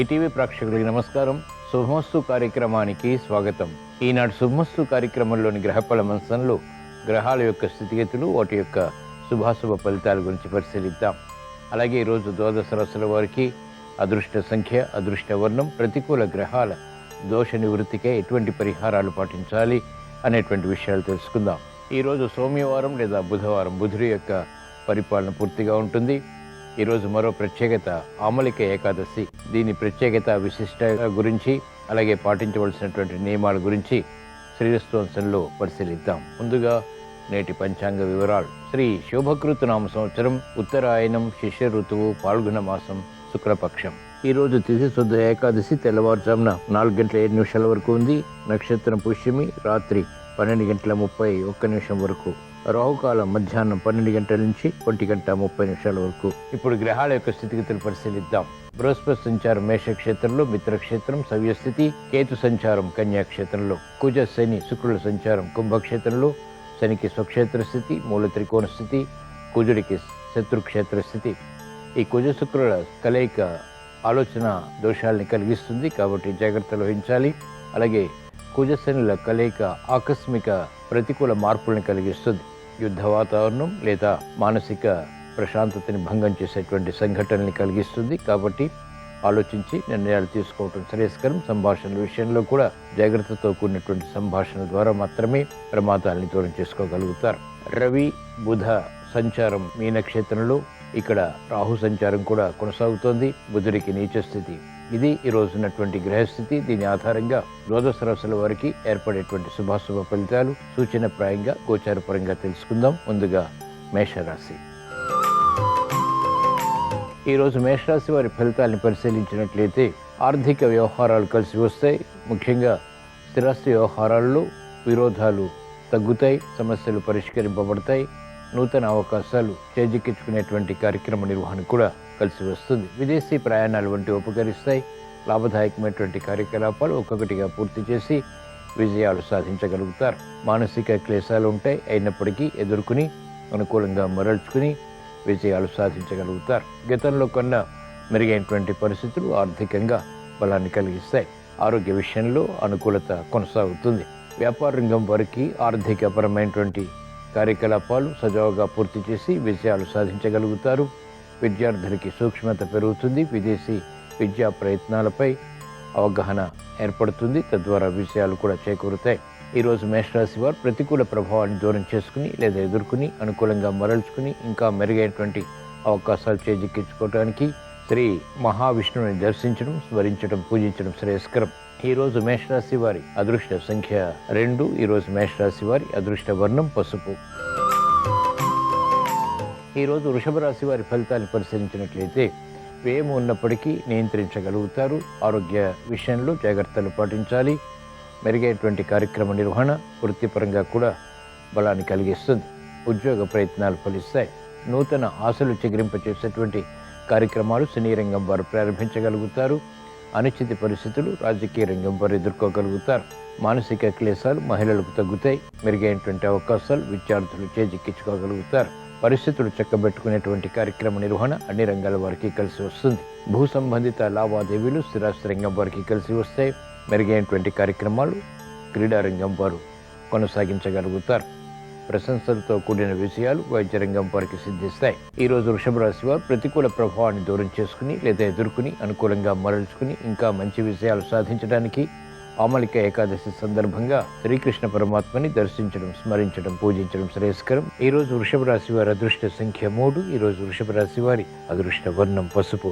ETV ప్రేక్షకులకి నమస్కారం. శుభమస్తు కార్యక్రమానికి స్వాగతం. ఈనాడు శుభమస్తు కార్యక్రమంలోని గ్రహఫల మంచంలో గ్రహాల యొక్క స్థితిగతులు, వాటి యొక్క శుభాశుభ ఫలితాల గురించి పరిశీలిద్దాం. అలాగే ఈరోజు ద్వాదశ రాశుల వారికి అదృష్ట సంఖ్య, అదృష్ట వర్ణం, ప్రతికూల గ్రహాల దోష నివృత్తికై ఎటువంటి పరిహారాలు పాటించాలి అనేటువంటి విషయాలు తెలుసుకుందాం. ఈరోజు సోమవారం లేదా బుధవారం బుధుడి యొక్క పరిపాలన పూర్తిగా ఉంటుంది. ఈరోజు మరో ప్రత్యేకత ఆమలిక ఏకాదశి. దీని ప్రత్యేకత, విశిష్ట గురించి, అలాగే పాటించవలసినటువంటి నియమాల గురించి శ్రీరస్తు పరిశీలిద్దాం. ముందుగా నేటి పంచాంగ వివరాలు. శ్రీ శోభకృతు నామ సంవత్సరం, ఉత్తరాయణం, శిష్య ఋతువు, పాల్గొన మాసం, శుక్లపక్షం. ఈరోజు తిథి శుద్ధ ఏకాదశి తెల్లవారుజామున 4:07 వరకు ఉంది. నక్షత్రం పుష్యమి, రాత్రి 12:31 వరకు. రాహుకాలం మధ్యాహ్నం 12 గంటల నుంచి 1:30 వరకు. ఇప్పుడు గ్రహాల యొక్క స్థితిగతులు పరిశీలిద్దాం. బృహస్పతి సంచారం మేషక్షేత్రంలో, మిత్రక్షేత్రం సవ్యస్థితి. కేతు సంచారం కన్యాక్షేత్రంలో. కుజ, శని, శుక్రుల సంచారం కుంభక్షేత్రంలో. శనికి స్వక్షేత్ర స్థితి, మూల త్రికోణ స్థితి. కుజుడికి శత్రుక్షేత్ర స్థితి. ఈ కుజ శుక్రుల కలయిక ఆలోచన దోషాలని కలిగిస్తుంది, కాబట్టి జాగ్రత్తలు వహించాలి. అలాగే కుజ శనుల కలయిక ఆకస్మిక ప్రతికూల మార్పులను కలిగిస్తుంది. యుద్ధ వాతావరణం లేదా మానసిక ప్రశాంతతని భంగం చేసేటువంటి సంఘటనల్ని కలిగిస్తుంది, కాబట్టి ఆలోచించి నిర్ణయాలు తీసుకోవటం శ్రేయస్కరం. సంభాషణల విషయంలో కూడా జాగ్రత్తతో కూడినటువంటి సంభాషణ ద్వారా మాత్రమే ప్రమాదాలని దూరం చేసుకోగలుగుతారు. రవి, బుధ సంచారం మీనక్షేత్రంలో. ఇక్కడ రాహు సంచారం కూడా కొనసాగుతోంది. బుధుడికి నీచ స్థితి. ఇది ఈ రోజున్నటువంటి గ్రహస్థితి. దీని ఆధారంగా ద్వాదశ రాశుల వారికి ఏర్పడేటువంటి శుభాశుభ ఫలితాలు సూచనప్రాయంగా, గోచారపరంగా తెలుసుకుందాం. ముందుగా మేషరాశి. ఈరోజు మేషరాశి వారి ఫలితాలను పరిశీలించినట్లయితే ఆర్థిక వ్యవహారాలు కలిసి వస్తాయి. ముఖ్యంగా స్థిరాస్తి వ్యవహారాల్లో విరోధాలు తగ్గుతాయి, సమస్యలు పరిష్కరింపబడతాయి. నూతన అవకాశాలు చేజిక్కించుకునేటువంటి కార్యక్రమ నిర్వహణ కూడా కలిసి వస్తుంది. విదేశీ ప్రయాణాలు వంటివి ఉపకరిస్తాయి. లాభదాయకమైనటువంటి కార్యకలాపాలు ఒక్కొక్కటిగా పూర్తి చేసి విజయాలు సాధించగలుగుతారు. మానసిక క్లేశాలు ఉంటాయి, అయినప్పటికీ ఎదుర్కొని అనుకూలంగా మరల్చుకుని విజయాలు సాధించగలుగుతారు. గతంలో కన్నా మెరుగైనటువంటి పరిస్థితులు ఆర్థికంగా బలాన్ని కలిగిస్తాయి. ఆరోగ్య విషయంలో అనుకూలత కొనసాగుతుంది. వ్యాపార రంగం వారికి ఆర్థికపరమైనటువంటి కార్యకలాపాలు సజావుగా పూర్తి చేసి విజయాలు సాధించగలుగుతారు. విద్యార్థులకి సూక్ష్మత పెరుగుతుంది. విదేశీ విద్యా ప్రయత్నాలపై అవగాహన ఏర్పడుతుంది, తద్వారా విజయాలు కూడా చేకూరుతాయి. ఈరోజు మేషరాశి వారు ప్రతికూల ప్రభావాన్ని దూరం చేసుకుని లేదా ఎదుర్కొని అనుకూలంగా మరల్చుకుని ఇంకా మెరుగైనటువంటి అవకాశాలు చేజిక్కించుకోవడానికి శ్రీ మహావిష్ణువుని దర్శించడం, స్మరించడం, పూజించడం శ్రేయస్కరం. ఈరోజు మేషరాశి వారి అదృష్ట సంఖ్య 2. ఈరోజు మేషరాశి వారి అదృష్ట వర్ణం పసుపు. ఈరోజు వృషభ రాశి వారి ఫలితాన్ని పరిశీలించినట్లయితే వ్యయం ఉన్నప్పటికీ నియంత్రించగలుగుతారు. ఆరోగ్య విషయంలో జాగ్రత్తలు పాటించాలి. మెరుగైనటువంటి కార్యక్రమ నిర్వహణ వృత్తిపరంగా కూడా బలాన్ని కలిగిస్తుంది. ఉద్యోగ ప్రయత్నాలు ఫలిస్తాయి. నూతన ఆశలు చిగురింపచేసేటువంటి కార్యక్రమాలు సినీ రంగం వారు ప్రారంభించగలుగుతారు. అనిశ్చిత పరిస్థితులు రాజకీయ రంగం వారు ఎదుర్కోగలుగుతారు. మానసిక క్లేశాలు మహిళలకు తగ్గుతాయి. మెరుగైనటువంటి అవకాశాలు విద్యార్థులు చేజిక్కించుకోగలుగుతారు. పరిస్థితులు చక్కబెట్టుకునేటువంటి కార్యక్రమ నిర్వహణ అన్ని రంగాల వారికి కలిసి వస్తుంది. భూ సంబంధిత లావాదేవీలు స్థిరాస్తి రంగం వారికి కలిసి వస్తాయి. మెరుగైనటువంటి కార్యక్రమాలు క్రీడా రంగం వారు కొనసాగించగలుగుతారు. ప్రశంసలతో కూడిన విజయాలు వైద్య రంగం వారికి సిద్ధిస్తాయి. ఈరోజు వృషభ రాశి వారు ప్రతికూల ప్రభావాన్ని దూరం చేసుకుని లేదా ఎదుర్కొని అనుకూలంగా మరల్చుకుని ఇంకా మంచి విజయాలు సాధించడానికి ఆమలిక ఏకాదశి సందర్భంగా శ్రీకృష్ణ పరమాత్మని దర్శించడం, స్మరించడం, పూజించడం శ్రేయస్కరం. ఈరోజు వృషభ రాశి వారి అదృష్ట సంఖ్య 3. ఈరోజు వృషభ రాశి వారి అదృష్ట వర్ణం పసుపు.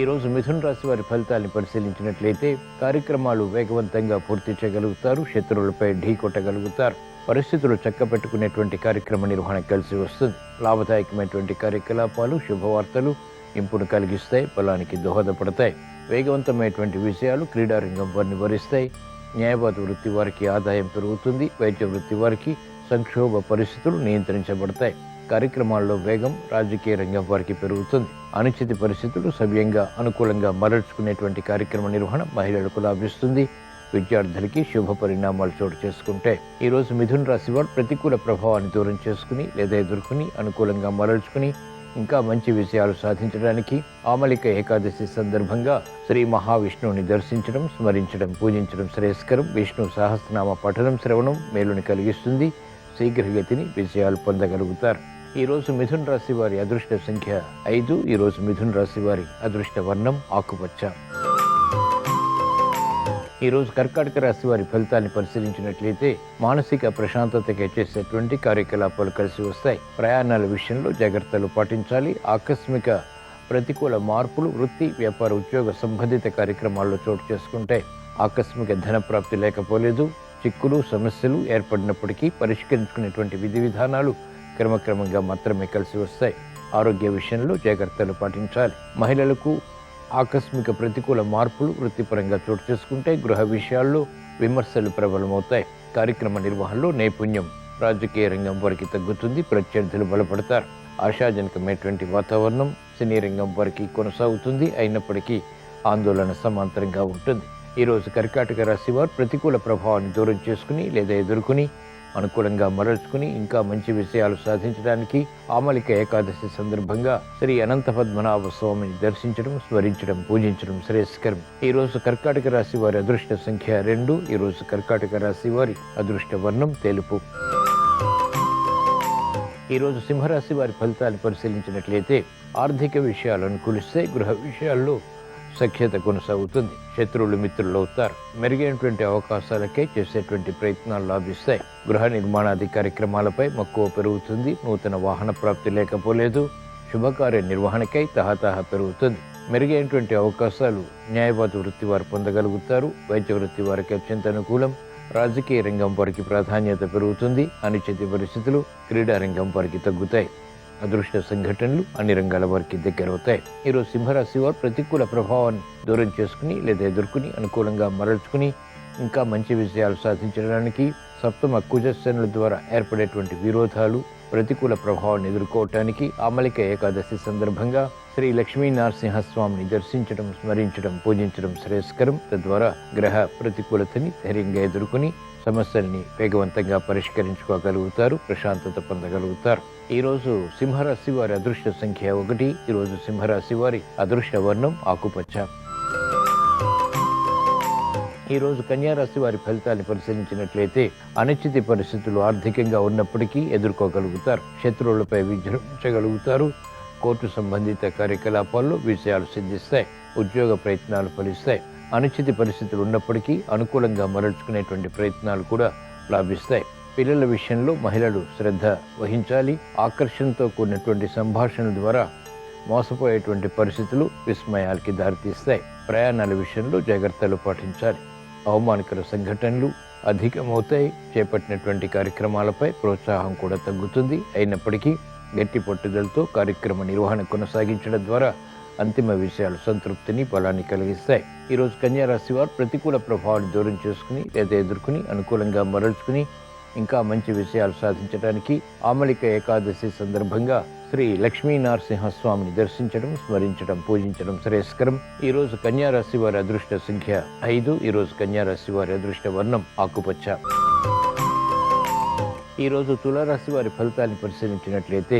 ఈరోజు మిథున రాశి వారి ఫలితాలను పరిశీలించినట్లయితే కార్యక్రమాలు వేగవంతంగా పూర్తి చేయగలుగుతారు. శత్రువులపై ఢీ కొట్టగలుగుతారు. పరిస్థితులు చక్కబెట్టుకునేటువంటి కార్యక్రమ నిర్వహణ కలిసి వస్తుంది. లాభదాయకమైనటువంటి కార్యకలాపాలు, శుభవార్తలు ఇంపును కలిగిస్తాయి, బలానికి దోహదపడతాయి. వేగవంతమైనటువంటి విజయాలు క్రీడారంగం వారిని వరిస్తాయి. న్యాయవాద వృత్తి వారికి ఆదాయం పెరుగుతుంది. వైద్య వృత్తి వారికి సంక్షోభ పరిస్థితులు నియంత్రించబడతాయి. కార్యక్రమాల్లో వేగం రాజకీయ రంగం వారికి పెరుగుతుంది. అనిశ్చిత పరిస్థితులు సవ్యంగా, అనుకూలంగా మరల్చుకునేటువంటి కార్యక్రమ నిర్వహణ మహిళలకు లాభిస్తుంది. విద్యార్థులకి శుభ పరిణామాలు చోటు చేసుకుంటాయి. ఈరోజు మిథున రాశి వారు ప్రతికూల ప్రభావాన్ని దూరం చేసుకుని లేదా ఎదుర్కొని అనుకూలంగా మరల్చుకుని ఇంకా మంచి విషయాలు సాధించడానికి ఆమలిక ఏకాదశి సందర్భంగా శ్రీ మహావిష్ణువుని దర్శించడం, స్మరించడం, పూజించడం శ్రేయస్కరం. విష్ణు సహస్రనామ పఠనం, శ్రవణం మేలుని కలిగిస్తుంది. శీఘ్రగతిని విజయాలు పొందగలుగుతారు. ఈరోజు మిథున రాశి వారి అదృష్ట సంఖ్య 5. ఈరోజు మిథున రాశి వారి అదృష్ట వర్ణం ఆకుపచ్చ. ఈరోజు కర్కాటక రాశి వారి ఫలితాన్ని పరిశీలించినట్లయితే మానసిక ప్రశాంతతకి చేసేటువంటి కార్యకలాపాలు కలిసి వస్తాయి. ప్రయాణాల విషయంలో జాగ్రత్తలు పాటించాలి. ఆకస్మిక ప్రతికూల మార్పులు వృత్తి, వ్యాపార, ఉద్యోగ సంబంధిత కార్యక్రమాల్లో చోటు చేసుకుంటే ఆకస్మిక ధన ప్రాప్తి లేకపోలేదు. చిక్కులు, సమస్యలు ఏర్పడినప్పటికీ పరిష్కరించుకునేటువంటి విధి విధానాలు క్రమక్రమంగా మాత్రమే కలిసి వస్తాయి. ఆరోగ్య విషయంలో జాగ్రత్తలు పాటించాలి. మహిళలకు ఆకస్మిక ప్రతికూల మార్పులు వృత్తిపరంగా చోటు చేసుకుంటే గృహ విషయాల్లో విమర్శలు ప్రబలమవుతాయి. కార్యక్రమ నిర్వహణలో నైపుణ్యం రాజకీయ రంగం వారికి తగ్గుతుంది. ప్రత్యర్థులు బలపడతారు. ఆశాజనకమైనటువంటి వాతావరణం సినీ రంగం వారికి కొనసాగుతుంది. అయినప్పటికీ ఆందోళన సమాంతరంగా ఉంటుంది. ఈరోజు కర్కాటక రాశి వారు ప్రతికూల ప్రభావాన్ని దూరం చేసుకుని లేదా ఎదుర్కొని అనుకూలంగా మరల్చుకుని ఇంకా మంచి విషయాలు సాధించడానికి ఆమలిక ఏకాదశి సందర్భంగా శ్రీ అనంత పద్మనాభ స్వామిని దర్శించడం, స్మరించడం, పూజించడం శ్రేయస్కరం. ఈరోజు కర్కాటక రాశి వారి అదృష్ట సంఖ్య 2. ఈరోజు కర్కాటక రాశి వారి అదృష్ట వర్ణం తెలుపు. ఈరోజు సింహరాశి వారి ఫలితాన్ని పరిశీలించినట్లయితే ఆర్థిక విషయాలు అనుకూలిస్తే గృహ విషయాల్లో సఖ్యత కొనసాగుతుంది. శత్రువులు మిత్రులు అవుతారు. మెరుగైనటువంటి అవకాశాలకే చేసేటువంటి ప్రయత్నాలు లాభిస్తాయి. గృహ నిర్మాణాది కార్యక్రమాలపై మక్కువ పెరుగుతుంది. నూతన వాహన ప్రాప్తి లేకపోలేదు. శుభకార్య నిర్వహణకై తహతహ పెరుగుతుంది. మెరుగైనటువంటి అవకాశాలు న్యాయవాద వృత్తి వారు పొందగలుగుతారు. వైద్య వృత్తి వారికి అత్యంత అనుకూలం. రాజకీయ రంగం వారికి ప్రాధాన్యత పెరుగుతుంది. అనిశ్చిత పరిస్థితులు క్రీడా రంగం వారికి తగ్గుతాయి. అదృష్ట సంఘటనలు అన్ని రంగాల వారికి దగ్గరవుతాయి. ఈరోజు సింహరాశి వారు ప్రతికూల ప్రభావాన్ని దూరం చేసుకుని లేదా ఎదుర్కొని అనుకూలంగా మరల్చుకుని ఇంకా మంచి విజయాలు సాధించడానికి సప్తమ కుజశనుల ద్వారా ఏర్పడేటువంటి విరోధాలు, ప్రతికూల ప్రభావాన్ని ఎదుర్కోవటానికి ఆమలిక ఏకాదశి సందర్భంగా శ్రీ లక్ష్మీ నరసింహస్వామిని దర్శించడం, స్మరించడం, పూజించడం శ్రేయస్కరం. తద్వారా గ్రహ ప్రతికూలతని ధైర్యంగా ఎదుర్కొని సమస్యల్ని వేగవంతంగా పరిష్కరించుకోగలుగుతారు. ప్రశాంతత పొందగలుగుతారు. ఈరోజు సింహరాశి వారి అదృష్ట సంఖ్య 1. ఈరోజు సింహరాశి వారి అదృష్ట వర్ణం ఆకుపచ్చ. ఈరోజు కన్యారాశి వారి ఫలితాన్ని పరిశీలించినట్లయితే అనిశ్చిత పరిస్థితులు ఆర్థికంగా ఉన్నప్పటికీ ఎదుర్కోగలుగుతారు. శత్రువులపై విజృంభించగలుగుతారు. కోర్టు సంబంధిత కార్యకలాపాల్లో విజయాలు సిద్ధిస్తాయి. ఉద్యోగ ప్రయత్నాలు ఫలిస్తాయి. అనిశ్చిత పరిస్థితులు ఉన్నప్పటికీ అనుకూలంగా మరల్చుకునేటువంటి ప్రయత్నాలు కూడా లాభిస్తాయి. పిల్లల విషయంలో మహిళలు శ్రద్ధ వహించాలి. ఆకర్షణతో కూడినటువంటి సంభాషణల ద్వారా మోసపోయేటువంటి పరిస్థితులు విస్మయాలకి దారితీస్తాయి. ప్రయాణాల విషయంలో జాగ్రత్తలు పాటించాలి. అవమానకర సంఘటనలు అధికమవుతాయి. చేపట్టినటువంటి కార్యక్రమాలపై ప్రోత్సాహం కూడా తగ్గుతుంది. అయినప్పటికీ గట్టి పట్టుదలతో కార్యక్రమ నిర్వహణ కొనసాగించడం ద్వారా అంతిమ విషయాలు సంతృప్తిని, బలాన్ని కలిగిస్తాయి. ఈరోజు కన్యారాశి వారు ప్రతికూల ప్రభావాన్ని దూరం చేసుకుని లేదా ఎదుర్కొని అనుకూలంగా మరల్చుకుని ఇంకా మంచి విషయాలు సాధించడానికి ఆమలిక ఏకాదశి సందర్భంగా శ్రీ లక్ష్మీ నరసింహస్వామిని దర్శించడం, స్మరించడం, పూజించడం శ్రేయస్కరం. ఈరోజు కన్యారాశి వారి అదృష్ట సంఖ్య 5. ఈరోజు కన్యారాశి వారి అదృష్ట వర్ణం ఆకుపచ్చ. ఈరోజు తులారాశి వారి ఫలితాన్ని పరిశీలించినట్లయితే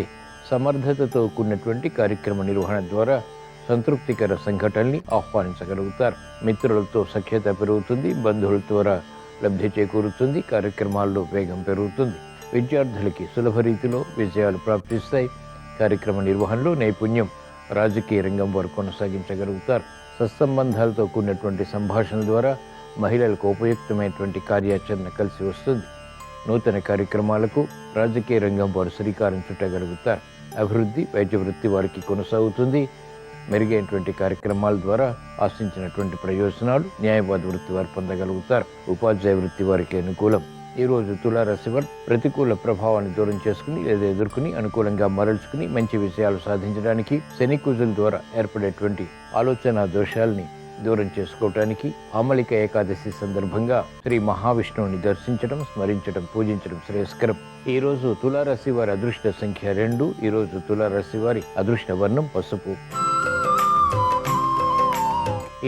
సమర్థతతో కూడినటువంటి కార్యక్రమ నిర్వహణ ద్వారా సంతృప్తికర సంఘటనల్ని ఆహ్వానించగలుగుతారు. మిత్రులతో సఖ్యత పెరుగుతుంది. బంధువుల ద్వారా లబ్ధి చేకూరుతుంది. కార్యక్రమాల్లో వేగం పెరుగుతుంది. విద్యార్థులకి సులభ రీతిలో విజయాలు ప్రాప్తిస్తాయి. కార్యక్రమ నిర్వహణలో నైపుణ్యం రాజకీయ రంగం వారు కొనసాగించగలుగుతారు. సత్సంబంధాలతో కూడినటువంటి సంభాషణ ద్వారా మహిళలకు ఉపయుక్తమైనటువంటి కార్యాచరణ కలిసి వస్తుంది. నూతన కార్యక్రమాలకు రాజకీయ రంగం వారు శ్రీకారం చుట్టగలుగుతారు. అభివృద్ధి వైద్య వృత్తి వారికి కొనసాగుతుంది. మెరుగైనటువంటి కార్యక్రమాల ద్వారా ఆశించినటువంటి ప్రయోజనాలు న్యాయవాద వృత్తి వారు పొందగలుగుతారు. ఉపాధ్యాయ వృత్తి వారికి అనుకూలం. ఈరోజు తులారాశి వారు ప్రతికూల ప్రభావాన్ని దూరం చేసుకుని లేదా ఎదుర్కొని అనుకూలంగా మరల్చుకుని మంచి విషయాలు సాధించడానికి శని కుజుల ద్వారా ఏర్పడేటువంటి ఆలోచన దోషాలని దూరం చేసుకోవటానికి ఆమలిక ఏకాదశి సందర్భంగా శ్రీ మహావిష్ణువుని దర్శించడం, స్మరించడం, పూజించడం శ్రేయస్కరం. ఈరోజు తులారాశి వారి అదృష్ట సంఖ్య 2. ఈరోజు తులారాశి వారి అదృష్ట వర్ణం పసుపు.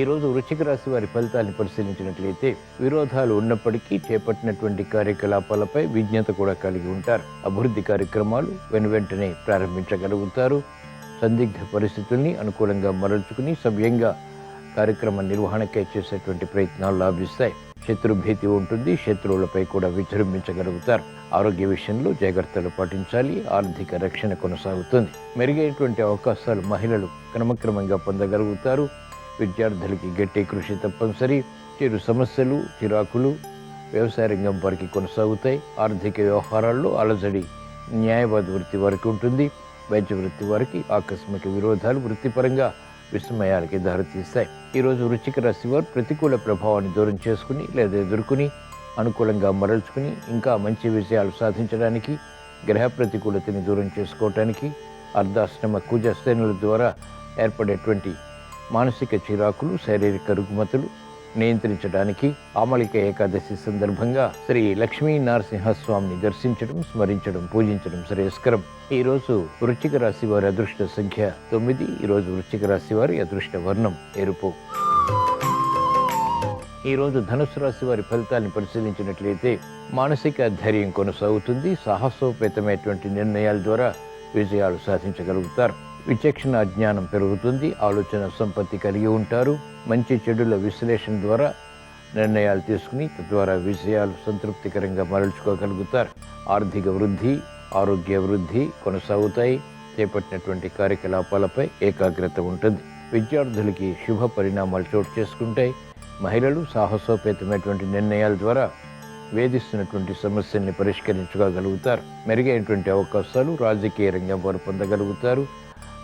ఈరోజు వృశ్చిక రాశి వారి ఫలితాన్ని పరిశీలించినట్లయితే విరోధాలు ఉన్నప్పటికీ చేపట్టినటువంటి కార్యకలాపాలపై విజ్ఞత కూడా కలిగి ఉంటారు. అభివృద్ధి కార్యక్రమాలు వెనువెంటనే ప్రారంభించగలుగుతారు. సందిగ్ధ పరిస్థితుల్ని అనుకూలంగా మరల్చుకుని సవ్యంగా కార్యక్రమ నిర్వహణకై చేసేటువంటి ప్రయత్నాలు లాభిస్తాయి. శత్రు భీతి ఉంటుంది, శత్రువులపై కూడా విజృంభించగలుగుతారు. ఆరోగ్య విషయంలో జాగ్రత్తలు పాటించాలి. ఆర్థిక రక్షణ కొనసాగుతుంది. మెరుగైనటువంటి అవకాశాలు మహిళలు క్రమక్రమంగా పొందగలుగుతారు. విద్యార్థులకి గట్టి కృషి తప్పనిసరి. చిరు సమస్యలు, చిరాకులు వ్యవసాయ రంగం వారికి కొనసాగుతాయి. ఆర్థిక వ్యవహారాల్లో అలజడి న్యాయవాద వృత్తి వారికి ఉంటుంది. వైద్య వృత్తి వారికి ఆకస్మిక విరోధాలు వృత్తిపరంగా విస్మయాలకి దారితీస్తాయి. ఈరోజు వృశ్చిక రాశి వారు ప్రతికూల ప్రభావాన్ని దూరం చేసుకుని లేదా ఎదుర్కొని అనుకూలంగా మరల్చుకుని ఇంకా మంచి విజయాలు సాధించడానికి, గ్రహ ప్రతికూలతని దూరం చేసుకోవటానికి, అర్ధాశ్రమ కుజశ్రేణుల ద్వారా ఏర్పడేటువంటి మానసిక చిరాకులు, శారీరక రుగ్మతలు నియంత్రించడానికి ఆమలిక ఏకాదశి సందర్భంగా శ్రీ లక్ష్మీ నరసింహస్వామిని దర్శించడం, స్మరించడం, పూజించడం శ్రేయస్కరం. ఈరోజు వృశ్చిక రాశి వారి అదృష్ట సంఖ్య 9. ఈరోజు వృశ్చిక రాశి వారి అదృష్ట వర్ణం ఎరుపు. ఈరోజు ధనుసు రాశి వారి ఫలితాన్ని పరిశీలించినట్లయితే మానసిక ధైర్యం కొనసాగుతుంది. సాహసోపేతమైనటువంటి నిర్ణయాల ద్వారా విజయాలు సాధించగలుగుతారు. విచక్షణ జ్ఞానం పెరుగుతుంది. ఆలోచన సంపత్తి కలిగి ఉంటారు. మంచి చెడుల విశ్లేషణ ద్వారా నిర్ణయాలు తీసుకుని తద్వారా విజయాలు సంతృప్తికరంగా మరల్చుకోగలుగుతారు. ఆర్థిక వృద్ధి, ఆరోగ్య వృద్ధి కొనసాగుతాయి. చేపట్టినటువంటి కార్యకలాపాలపై ఏకాగ్రత ఉంటుంది. విద్యార్థులకి శుభ పరిణామాలు చోటు చేసుకుంటాయి. మహిళలు సాహసోపేతమైనటువంటి నిర్ణయాల ద్వారా వేధిస్తున్నటువంటి సమస్యల్ని పరిష్కరించుకోగలుగుతారు. మెరుగైనటువంటి అవకాశాలు రాజకీయ రంగం వారు పొందగలుగుతారు.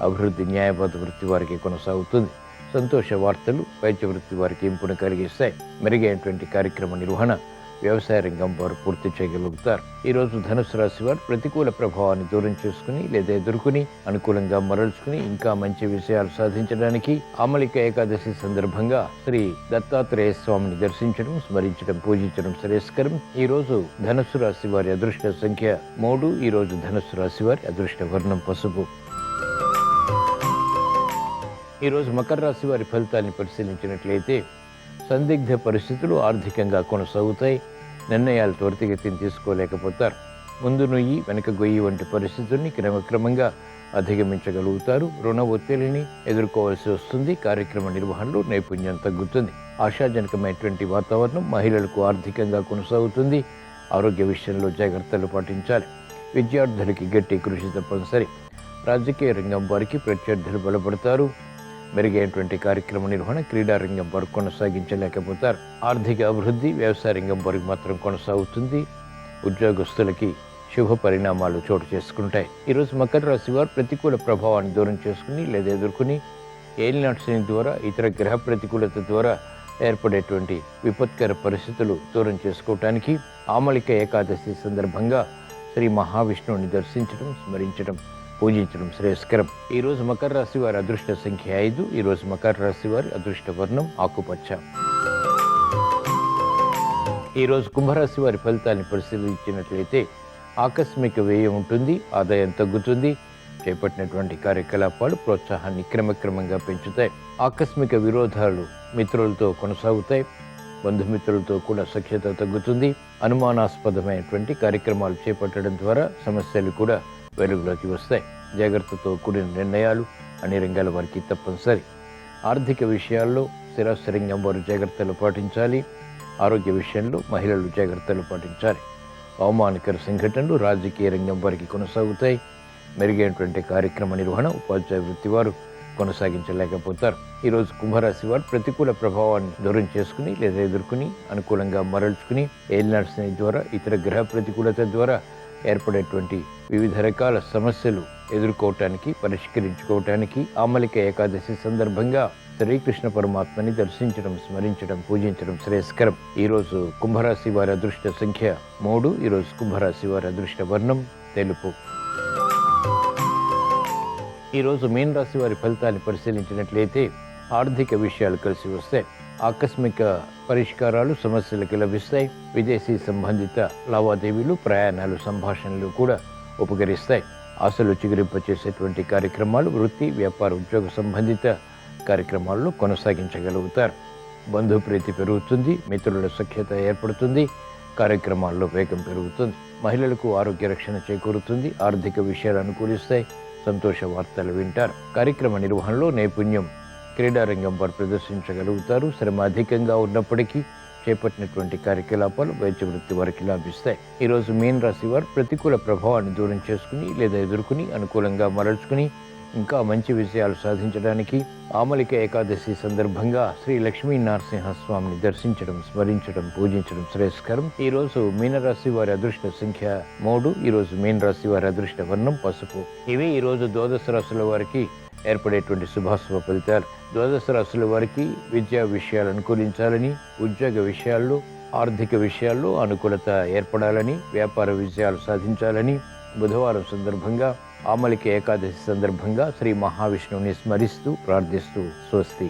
అభివృద్ధి న్యాయవాద వృత్తి వారికి కొనసాగుతుంది. సంతోష వార్తలు వైద్య వృత్తి వారికి ఇంపును కలిగిస్తాయి. మెరుగైనటువంటి కార్యక్రమ నిర్వహణ వ్యవసాయ రంగం వారు పూర్తి చేయగలుగుతారు. ఈరోజు ధనుసు రాశి వారు ప్రతికూల ప్రభావాన్ని దూరం చేసుకుని లేదా ఎదుర్కొని అనుకూలంగా మరల్చుకుని ఇంకా మంచి విషయాలు సాధించడానికి ఆమలిక ఏకాదశి సందర్భంగా శ్రీ దత్తాత్రేయ స్వామిని దర్శించడం, స్మరించడం, పూజించడం శ్రేయస్కరం. ఈరోజు ధనుసు రాశి వారి అదృష్ట సంఖ్య 3. ఈరోజు ధనుసు రాశి వారి అదృష్ట వర్ణం పసుపు. ఈరోజు మకర రాశి వారి ఫలితాన్ని పరిశీలించినట్లయితే సందిగ్ధ పరిస్థితులు ఆర్థికంగా కొనసాగుతాయి. నిర్ణయాలు త్వరితగతిని తీసుకోలేకపోతారు. ముందు నొయ్యి వెనక గొయ్యి వంటి పరిస్థితుల్ని క్రమక్రమంగా అధిగమించగలుగుతారు. రుణ ఒత్తిడిని ఎదుర్కోవాల్సి వస్తుంది. కార్యక్రమ నిర్వహణలో నైపుణ్యం తగ్గుతుంది. ఆశాజనకమైనటువంటి వాతావరణం మహిళలకు ఆర్థికంగా కొనసాగుతుంది. ఆరోగ్య విషయంలో జాగ్రత్తలు పాటించాలి. విద్యార్థులకి గట్టి కృషి తప్పనిసరి. రాజకీయ రంగం వారికి ప్రత్యర్థులు బలపడతారు. మెరుగైనటువంటి కార్యక్రమ నిర్వహణ క్రీడా రంగం వారు కొనసాగించలేకపోతారు. ఆర్థిక అభివృద్ధి వ్యవసాయ రంగం వారికి మాత్రం కొనసాగుతుంది. ఉద్యోగస్తులకి శుభ పరిణామాలు చోటు చేసుకుంటాయి. ఈరోజు మకర రాశి వారు ప్రతికూల ప్రభావాన్ని దూరం చేసుకుని లేదా ఎదుర్కొని ఏలినాటి శని ద్వారా ఇతర గ్రహ ప్రతికూలత ద్వారా ఏర్పడేటువంటి విపత్కర పరిస్థితులు దూరం చేసుకోవటానికి ఆమలిక ఏకాదశి సందర్భంగా శ్రీ మహావిష్ణువుని దర్శించడం, స్మరించడం, పూజించడం శ్రేయస్కరం. ఈరోజు మకర రాశి వారి అదృష్ట సంఖ్య 5. ఈరోజు మకర రాశి వారి అదృష్ట వర్ణం ఆకుపచ్చ. ఈరోజు కుంభరాశి వారి ఫలితాన్ని పరిశీలించినట్లయితే ఆకస్మిక వ్యయం ఉంటుంది. ఆదాయం తగ్గుతుంది. చేపట్టినటువంటి కార్యకలాపాలు ప్రోత్సాహాన్ని క్రమక్రమంగా పెంచుతాయి. ఆకస్మిక విరోధాలు మిత్రులతో కొనసాగుతాయి. బంధుమిత్రులతో కూడా సఖ్యత తగ్గుతుంది. అనుమానాస్పదమైనటువంటి కార్యక్రమాలు చేపట్టడం ద్వారా సమస్యలు కూడా వెలుగులోకి వస్తాయి. జాగ్రత్తతో కూడిన నిర్ణయాలు అన్ని రంగాల వారికి తప్పనిసరి. ఆర్థిక విషయాల్లో స్థిరాస్తి రంగం వారు జాగ్రత్తలు పాటించాలి. ఆరోగ్య విషయంలో మహిళలు జాగ్రత్తలు పాటించాలి. అవమానకర సంఘటనలు రాజకీయ రంగం వారికి కొనసాగుతాయి. మెరుగైనటువంటి కార్యక్రమ నిర్వహణ ఉపాధ్యాయ వృత్తి వారు కొనసాగించలేకపోతారు. ఈరోజు కుంభరాశి వారు ప్రతికూల ప్రభావాన్ని దూరం చేసుకుని లేదా ఎదుర్కొని అనుకూలంగా మరల్చుకుని ఏలినాటి శని ద్వారా ఇతర గ్రహ ప్రతికూలత ద్వారా ఏర్పడేటువంటి వివిధ రకాల సమస్యలు ఎదుర్కోవటానికి, పరిష్కరించుకోవటానికి ఆమలిక ఏకాదశి సందర్భంగా శ్రీకృష్ణ పరమాత్మని దర్శించడం, స్మరించడం, పూజించడం శ్రేయస్కరం. ఈరోజు కుంభరాశి వారి అదృష్ట సంఖ్య 3. ఈరోజు కుంభరాశి వారి అదృష్ట వర్ణం తెలుపు. ఈరోజు మీన రాశి వారి ఫలితాన్ని పరిశీలించినట్లయితే ఆర్థిక విషయాలు కలిసి వస్తాయి. ఆకస్మిక పరిష్కారాలు సమస్యలకు లభిస్తాయి. విదేశీ సంబంధిత లావాదేవీలు, ప్రయాణాలు, సంభాషణలు కూడా ఉపకరిస్తాయి. ఆశలు చిగురింపచేసేటువంటి కార్యక్రమాలు వృత్తి, వ్యాపార, ఉద్యోగ సంబంధిత కార్యక్రమాల్లో కొనసాగించగలుగుతారు. బంధుప్రీతి పెరుగుతుంది. మిత్రుల సఖ్యత ఏర్పడుతుంది. కార్యక్రమాల్లో వేగం పెరుగుతుంది. మహిళలకు ఆరోగ్య రక్షణ చేకూరుతుంది. ఆర్థిక విషయాలు అనుకూలిస్తాయి. సంతోష వార్తలు వింటారు. కార్యక్రమ నిర్వహణలో నైపుణ్యం, క్రీడారంగం వారు ప్రదర్శించగలుగుతారు. శ్రమ అధికంగా ఉన్నప్పటికీ చేపట్టినటువంటి కార్యకలాపాలు వైద్య వృత్తి వారికి లాభిస్తాయి. ఈరోజు మీన రాశి వారు ప్రతికూల ప్రభావాన్ని దూరం చేసుకుని లేదా ఎదుర్కొని అనుకూలంగా మరల్చుకుని ఇంకా మంచి విజయాలు సాధించడానికి ఆమలిక ఏకాదశి సందర్భంగా శ్రీ లక్ష్మీ నరసింహస్వామిని దర్శించడం, స్మరించడం, పూజించడం శ్రేయస్కరం. ఈ రోజు మీనరాశి వారి అదృష్ట సంఖ్య 3. ఈ రోజు మీనరాశి వారి అదృష్ట వర్ణం పసుపు. ఇవి ఈ రోజు ద్వాదశ రాశుల వారికి ఏర్పడేటువంటి శుభాశుభ ఫలితాలు. ద్వాదశ రాశుల వారికి విద్యా విషయాలు అనుకూలించాలని, ఉద్యోగ విషయాల్లో, ఆర్థిక విషయాల్లో అనుకూలత ఏర్పడాలని, వ్యాపార విజయాలు సాధించాలని బుధవారం సందర్భంగా ఆమలిక ఏకాదశి సందర్భంగా శ్రీ మహావిష్ణువుని స్మరిస్తూ ప్రార్థిస్తూ స్వస్తి.